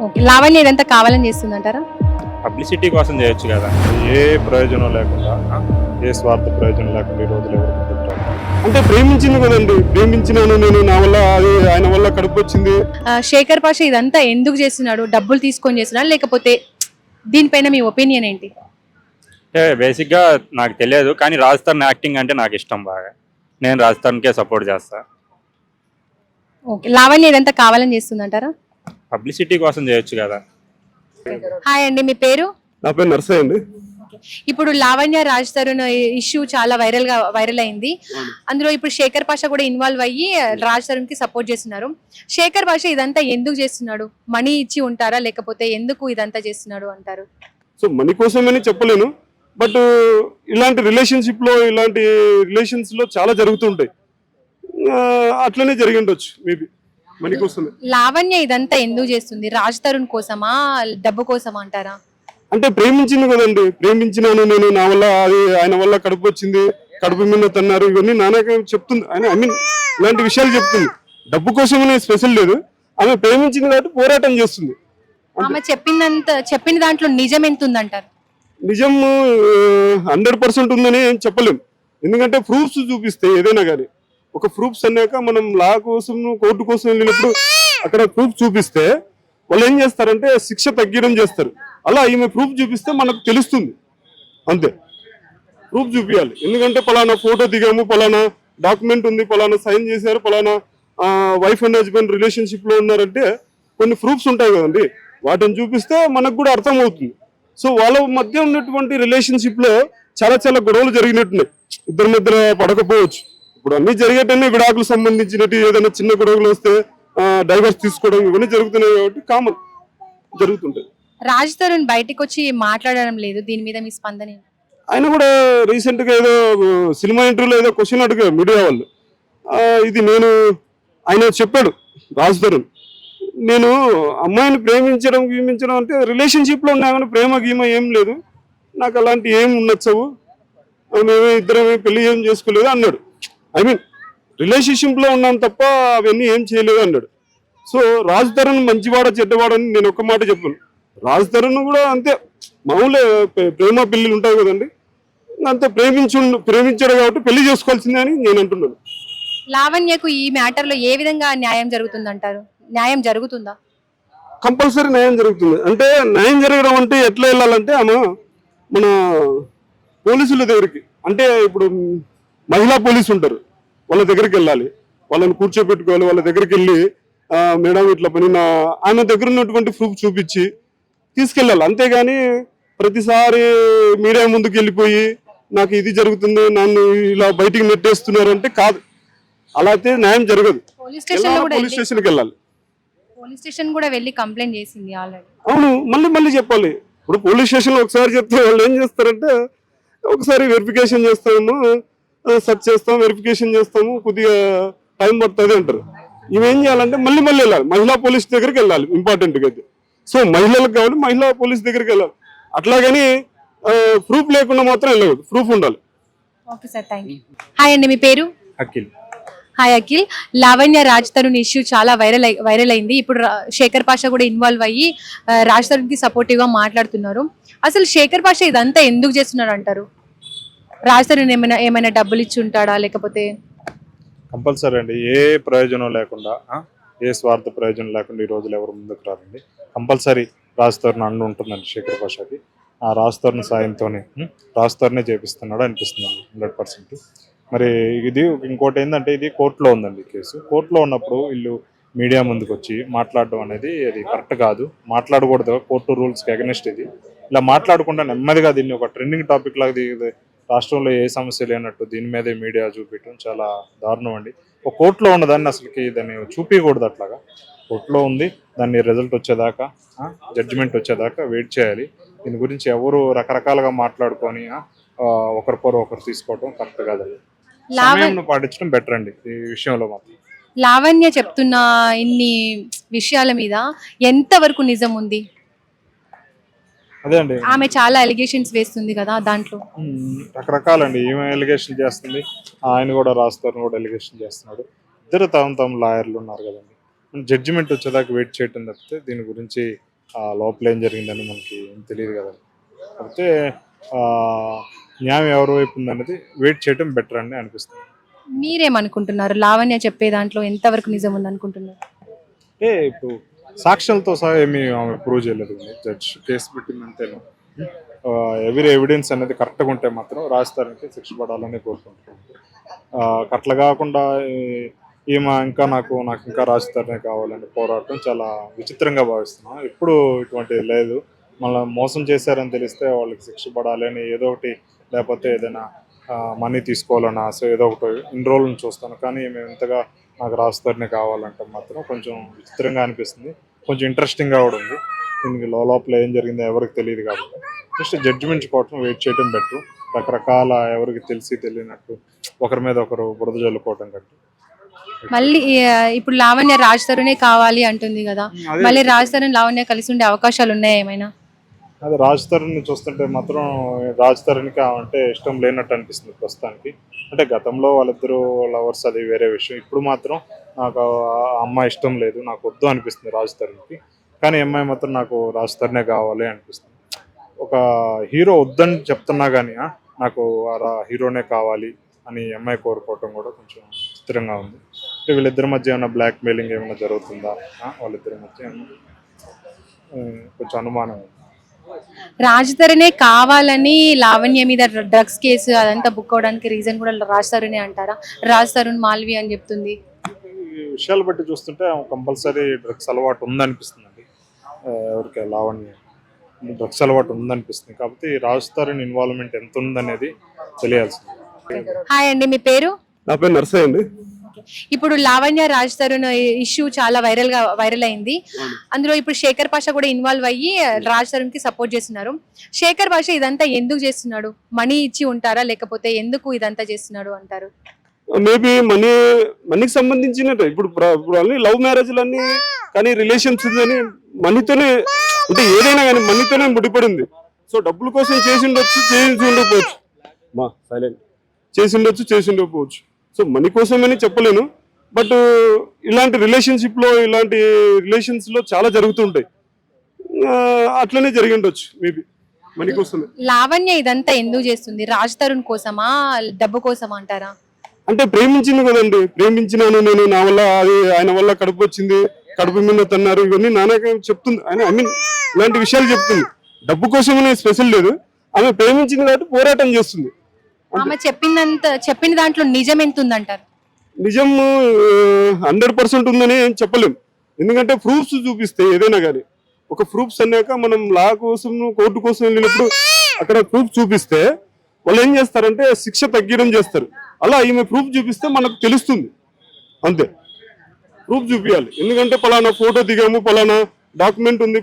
Okay. Lavanya ఇదంతా కావాలని చేస్తుందంటారా? Publicity కోసం చేయొచ్చు కదా, ఏ ప్రయోజనం లేకుండా ఏ స్వార్థ ప్రయోజనం లేకుండా ఈ రోజులు ఎవరు ముందుకు రారు. అంటే ప్రేమించింది కదండి, ప్రేమించినాను నేను, నా వల్ల అది ఆయన వల్ల కడుపు వచ్చింది. శేఖర్ పాషా ఇదంతా ఎందుకు చేస్తున్నాడు? డబ్బులు తీసుకొని చేస్తున్నాడు లేకపోతే దీనిపైన మీ ఒపీనియన్ ఏంటి? అంటే బేసిక్గా నాకు తెలియదు, కానీ రాజస్థాన్ యాక్టింగ్ అంటే నాకు ఇష్టం బాగా. నేను రాజస్థాన్కే సపోర్ట్ చేస్తా. ఓకే. లావణ్య ఇదంతా కావాలని చేస్తుందంటారా? పబ్లిసిటీ కోసం చేయొచ్చు కదా. హాయ్ అండి, మీ పేరు? నా పేరు నర్సయ్య అండి. ఇప్పుడు లావణ్య రాజ్ తరుణ్ ఇష్యూ చాలా వైరల్ అయింది. అందులో ఇప్పుడు శేఖర్ పాషా కూడా ఇన్వాల్వ్ అయ్యి రాజ్ తరుణ్ కి సపోర్ట్ చేస్తున్నారు. శేఖర్ పాషా ఇదంతా ఎందుకు చేస్తున్నాడు? మనీ ఇచ్చి ఉంటారా లేకపోతే ఎందుకు ఇదంతా చేస్తున్నాడు అంటారు? సో మనీ కోసమని చెప్పలేను, బట్ ఇలాంటి రిలేషన్స్ లో చాలా జరుగుతుంటాయి. అట్లనే జరిగి ఉండొచ్చు, మేబీ మనీ కోసమే. లావణ్య ఇదంతా ఎందుకు చేస్తుంది? రాజ్ తరుణ్ కోసమా, డబ్బు కోసమా అంటారా? అంటే ప్రేమించింది కదండి, ప్రేమించినాను నేను, నా వల్ల అది ఆయన వల్ల కడుపు వచ్చింది, కడుపు మీద తన్నారు, ఇవన్నీ నాన్నగా చెప్తుంది. ఇలాంటి విషయాలు చెప్తుంది. డబ్బు కోసమనే స్పెషల్ లేదు, ఆమె ప్రేమించింది కాబట్టి పోరాటం చేస్తుంది. ఆమె చెప్పిన దాంట్లో నిజం ఎంత ఉందంటారు? నిజం 100% ఉందని ఏం చెప్పలేం. ఎందుకంటే ప్రూఫ్స్ చూపిస్తే ఏదైనా కానీ, ఒక ప్రూఫ్స్ అన్నాక మనం లా కోసం కోర్టు కోసం వెళ్ళినప్పుడు అక్కడ ప్రూఫ్ చూపిస్తే వాళ్ళు ఏం చేస్తారంటే శిక్ష తగ్గడం చేస్తారు. అలా ఈమె ప్రూఫ్ చూపిస్తే మనకు తెలుస్తుంది, అంతే. ప్రూఫ్ చూపించాలి. ఎందుకంటే పలానా ఫోటో దిగాము, పలానా డాక్యుమెంట్ ఉంది, పలానా సైన్ చేశారు, పలానా వైఫ్ అండ్ హస్బెండ్ రిలేషన్షిప్ లో ఉన్నారంటే కొన్ని ప్రూఫ్స్ ఉంటాయి కదండి, వాటిని చూపిస్తే మనకు కూడా అర్థం అవుతుంది. సో వాళ్ళ మధ్య ఉన్నటువంటి రిలేషన్షిప్ లో చాలా చాలా గొడవలు జరిగినట్టున్నాయి. ఇద్దరి మధ్య పడకపోవచ్చు. ఇప్పుడు అన్ని జరిగేటన్నీ విడాకులు సంబంధించినట్టు ఏదైనా చిన్న గొడవలు వస్తే డైవర్స్ తీసుకోవడం ఇవన్నీ జరుగుతున్నాయి కాబట్టి కామన్ జరుగుతుంటాయి. రాజ్ తరుణ్ బయటకు వచ్చి మాట్లాడడం లేదు, దీని మీద మీ స్పందన ఏంటి? ఆయన కూడా రీసెంట్ గా ఏదో సినిమా ఇంటర్వ్యూలో ఏదో క్వశ్చన్ అడిగారు మీడియా వాళ్ళు. ఇది ఆయన చెప్పాడు రాజ్ తరుణ్, నేను అమ్మాయిని గీమించడం అంటే రిలేషన్షిప్ లో ఉన్నామని ప్రేమ గీమ ఏం లేదు, నాకు అలాంటి ఏం నచ్చవు, మేమే ఇద్దరమే పెళ్లి ఏం చేసుకోలేదు అన్నాడు. రిలేషన్షిప్ లో ఉన్నాం తప్ప అవన్నీ ఏం చేయలేదు అన్నాడు. సో రాజ్ తరుణ్ మంచివాడ చెడ్డవాడని నేను ఒక్క మాట చెప్పాను. రాజ్ తరుణ్ కూడా అంతే, మామూలే, ప్రేమ పెళ్లిలు ఉంటాయి కదండి, అంతే. ప్రేమించాడు కాబట్టి పెళ్లి చేసుకోవాల్సిందే అని నేను అంటున్నాను. లావణ్యకు ఈ మ్యాటర్ లో ఏ విధంగా న్యాయం జరుగుతుందంటారు? న్యాయం జరుగుతుందా? కంపల్సరీ న్యాయం జరుగుతుంది. అంటే న్యాయం జరగడం అంటే ఎట్లా వెళ్ళాలంటే ఆమె మన పోలీసుల దగ్గరికి, అంటే ఇప్పుడు మహిళా పోలీసు ఉంటారు, వాళ్ళ దగ్గరికి వెళ్ళాలి, వాళ్ళని కూర్చోబెట్టుకోవాలి, వాళ్ళ దగ్గరికి వెళ్ళి మేడం ఇట్లా పని, ఆమె దగ్గర ఉన్నటువంటి ప్రూఫ్ చూపించి తీసుకెళ్ళాలి. అంతేగాని ప్రతిసారి మీడియా ముందుకు వెళ్ళిపోయి నాకు ఇది జరుగుతుంది, నన్ను ఇలా బయటికి నెట్టేస్తున్నారు అంటే కాదు. అలా అయితే న్యాయం జరగదు. పోలీస్ స్టేషన్కి వెళ్ళాలి. పోలీస్ స్టేషన్ కూడా వెళ్ళి కంప్లైంట్ చేసింది ఆల్రెడీ. అవును, మళ్ళీ చెప్పాలి. ఇప్పుడు పోలీస్ స్టేషన్ ఒకసారి చెప్తే వాళ్ళు ఏం చేస్తారంటే ఒకసారి వెరిఫికేషన్ చేస్తాము, సెర్చ్ చేస్తాం, వెరిఫికేషన్ చేస్తాము, కొద్దిగా టైం పడుతుంది అంటారు. ఇవేం చేయాలంటే మళ్ళీ వెళ్ళాలి, మహిళా పోలీస్ దగ్గరికి వెళ్ళాలి ఇంపార్టెంట్గా అయితే. సో మహిళలకు కావాలి, మహిళా పోలీస్ దగ్గరికి వెళ్ళాలి. అట్లాగని ప్రూఫ్ లేకుండా మాత్రం వెళ్ళకూడదు, ప్రూఫ్ ఉండాలి. Okay sir, thank you. Hi అండి, మీ పేరు? అఖిల్. హాయ్ అఖిల్. లావణ్య రాజ్ తరుణ్ ఇష్యూ చాలా వైరల్ అయింది. ఇప్పుడు శేఖర్ పాషా కూడా ఇన్వాల్వ్ అయ్యి రాజ్ తరుణ్ కి సపోర్టివ్ గా మాట్లాడుతున్నారు. అసలు శేఖర్ పాషా ఇదంతా ఎందుకు చేస్తున్నారు అంటారు? రాజ్ తరుణ్ ఏమైనా డబ్బులు ఇచ్చి ఉంటాడా లేకపోతే? కంపల్సరీ అండి, ఏ ప్రయోజనం లేకుండా ఏ స్వార్థ ప్రయోజనం లేకుండా ఈ రోజులు ఎవరు ముందుకు రారండి. కంపల్సరీ రాజ్ తరుణ్ అండు ఉంటుందండి శేఖర్ పాషాకి. ఆ రాజ్ తరుణ్ సాయంతోనే రాజ్ తరుణే చేపిస్తున్నాడు అనిపిస్తుంది 100%. మరి ఇది ఇంకోటి ఏంటంటే, ఇది కోర్టులో ఉందండి కేసు. కోర్టులో ఉన్నప్పుడు వీళ్ళు మీడియా ముందుకు వచ్చి మాట్లాడడం అనేది అది కరెక్ట్ కాదు, మాట్లాడకూడదు. కోర్టు రూల్స్కి అగెనిస్ట్ ఇది. ఇలా మాట్లాడకుండా నెమ్మదిగా దీన్ని ఒక ట్రెండింగ్ టాపిక్ లాగా రాష్ట్రంలో ఏ సమస్య లేనట్టు దీని మీదే మీడియా చూపించడం చాలా దారుణం అండి. ఒక కోర్టులో ఉన్నదాన్ని అసలుకి దాన్ని చూపించకూడదు. అట్లాగా కోర్టులో ఉంది, దాన్ని రిజల్ట్ వచ్చేదాకా, జడ్జిమెంట్ వచ్చేదాకా వెయిట్ చేయాలి. దీని గురించి ఎవరు రకరకాలుగా మాట్లాడుకొని ఒకరు తీసుకోవడం కరెక్ట్ కాదండి. సమయం పాటించడం బెటర్ అండి ఈ విషయంలో మాత్రం. లావణ్య చెప్తున్న ఇన్ని విషయాల మీద ఎంత వరకు నిజం ఉంది? అదే అండి, ఆమె చాలా అలిగేషన్స్ వేస్తుంది కదా, దాంట్లో రకరకాలండి. ఏమో ఎలిగేషన్ చేస్తుంది, ఆయన కూడా రాస్తారు కూడా ఎలిగేషన్ చేస్తున్నాడు. ఇద్దరు తమ లాయర్లు ఉన్నారు కదండి. జడ్జిమెంట్ వచ్చేదాకా వెయిట్ చేయటం తప్పితే దీని గురించి ఆ లోపల ఏం జరిగిందని మనకి ఏం తెలియదు కదా. కాకపోతే ఆ, న్యాయం ఎవరి వైపు ఉందనేది వెయిట్ చేయడం బెటర్ అని అనిపిస్తుంది. మీరేమనుకుంటున్నారు? లావణ్య చెప్పే దాంట్లో ఎంతవరకు నిజం ఉందనుకుంటున్నారు? అంటే ఇప్పుడు సాక్ష్యాలతో సహా ఏమి ఆమె ప్రూవ్ చేయలేదు. జడ్జ్ కేసు పెట్టింది అంతేను. ఎవరి ఎవిడెన్స్ అనేది కరెక్ట్గా ఉంటే మాత్రం రాజధానికి శిక్ష పడాలని కోరుకుంటున్నాను. అట్లా కాకుండా ఈమె ఇంకా నాకు ఇంకా రాజధాని కావాలని పోరాటం చాలా విచిత్రంగా భావిస్తున్నాను. ఎప్పుడు ఇటువంటి లేదు. మళ్ళీ మోసం చేశారని తెలిస్తే వాళ్ళకి శిక్ష పడాలి అని ఏదో ఒకటి, లేకపోతే ఏదైనా మనీ తీసుకోవాలని ఆశ ఏదో ఒకటి ఇన్ని రోజులను చూస్తాను. కానీ మేము ఇంతగా నాకు రాజధాని కావాలంటే మాత్రం కొంచెం విచిత్రంగా అనిపిస్తుంది. కొంచెం ఇంట్రెస్టింగ్గా కూడా ఉంది. దీనికి లోపల ఏం జరిగిందో ఎవరికి తెలియదు కాబట్టి జస్ట్ జడ్జిమెంట్ కోసం వెయిట్ చేయడం బెటర్. రకరకాల ఎవరికి తెలియనట్టు ఒకరి మీద ఒకరు బురద జల్లుకోవటం కంటే. మళ్ళీ ఇప్పుడు లావణ్య రాజ్ తరుణే కావాలి అంటుంది కదా, మళ్ళీ రాజ్ తరుణ్ లావణ్య కలిసి ఉండే అవకాశాలు ఉన్నాయా ఏమైనా? అదే రాజ్ తరుణ్ని చూస్తుంటే మాత్రం రాజ్ తరుణ్కి అంటే ఇష్టం లేనట్టు అనిపిస్తుంది ప్రస్తుతానికి. అంటే గతంలో వాళ్ళిద్దరూ లవర్స్, అది వేరే విషయం. ఇప్పుడు మాత్రం నాకు ఆ అమ్మాయి ఇష్టం లేదు, నాకు వద్దు అనిపిస్తుంది రాజ్ తరుణ్కి. కానీ అమ్మాయి మాత్రం నాకు రాజ్ తరుణే కావాలి అనిపిస్తుంది. ఒక హీరో వద్దని చెప్తున్నా కానీ నాకు హీరోనే కావాలి అని అమ్మాయి కోరుకోవటం కూడా కొంచెం చిత్రంగా ఉంది. అంటే వీళ్ళిద్దరి మధ్య ఏమైనా బ్లాక్ మెయిలింగ్ ఏమైనా జరుగుతుందా, వాళ్ళిద్దరి మధ్య కొంచెం అనుమానం ఉంది. రాజ్ తరుణే కావాలని లావణ్య మీద డ్రగ్స్ కేసు అదంతా బుక్ అవడానికి రీజన్ కూడా రాజ్ తరుణే అంటారా? రాజ్ తరుణ్ మాల్వి అని చెప్తుంది. ఈ విషయాలు బట్టి చూస్తుంటే కంపల్సరీ డ్రగ్స్ అలవాటు ఉందనిపిస్తుందండి. ఎవరికి లావణ్య డ్రగ్స్ అలవాటు ఉందనిపిస్తుంది. కాబట్టి రాజ్ తరుణ్ ఇన్వాల్వ్మెంట్ ఎంత ఉందనేది తెలియాల్సింది. హాయ్ అండి, మీ పేరు? నా పేరు నర్సయ్య అండి. ఇప్పుడు లావణ్య రాజ్ తరుణ్ ఇష్యూ చాలా వైరల్ అయింది. అందులో ఇప్పుడు శేఖర్ పాషా కూడా ఇన్వాల్వ్ అయ్యి రాజ్ తరుణ్ కి సపోర్ట్ చేస్తున్నారు. శేఖర్ పాషా ఇదంతా ఎందుకు చేస్తున్నాడు? మనీ ఇచ్చి ఉంటారా, లేకపోతే ఎందుకు ఇదంతా చేస్తున్నాడు అంటారు? మేబీ మనీకి సంబంధించిన ఇప్పుడు అన్ని లవ్ మ్యారేజ్లన్నీ కానీ రిలేషన్స్ అని మనీతోనే, అంటే ఏదైనా కానీ మనీతోనే ముడిపడింది. సో డబ్బుల కోసం చేసి ఉండకపోవచ్చు, చేసి ఉండకపోవచ్చు. సో మనీ కోసమని చెప్పలేను. బట్ ఇలాంటి రిలేషన్స్ లో చాలా జరుగుతుంటాయి. అట్లనే జరిగి ఉండొచ్చు మేబీ మనీ కోసమే. లావణ్య ఇదంతా ఎందుకు చేస్తుంది? రాజ్ తరుణ్ కోసమా, డబ్బు కోసమా అంటారా? అంటే ప్రేమించింది కదండి, ప్రేమించినాను నేను, నా వల్ల అది ఆయన వల్ల కడుపు వచ్చింది, కడుపు మీద తన్నారు, ఇవన్నీ నాన్నగా చెప్తుంది. ఆయన ఇలాంటి విషయాలు చెప్తుంది. డబ్బు కోసమనే స్పెషల్ లేదు, ఆమె ప్రేమించింది కాబట్టి పోరాటం చేస్తుంది. ఆమె చెప్పిన దాంట్లో నిజం ఎంత ఉందంటారు? నిజం 100% ఉందని ఏం చెప్పలేం. ఎందుకంటే ప్రూఫ్స్ చూపిస్తే ఏదైనా కానీ, ఒక ప్రూఫ్స్ అన్నాక మనం లా కోసం కోర్టు కోసం వెళ్ళినప్పుడు అక్కడ ప్రూఫ్ చూపిస్తే వాళ్ళు ఏం చేస్తారంటే శిక్ష తగ్గడం చేస్తారు. అలా ఈమె ప్రూఫ్ చూపిస్తే మనకు తెలుస్తుంది. అంతే, ప్రూఫ్ చూపించాలి. ఎందుకంటే పలానా ఫోటో దిగాము, పలానా డాక్యుమెంట్ ఉంది,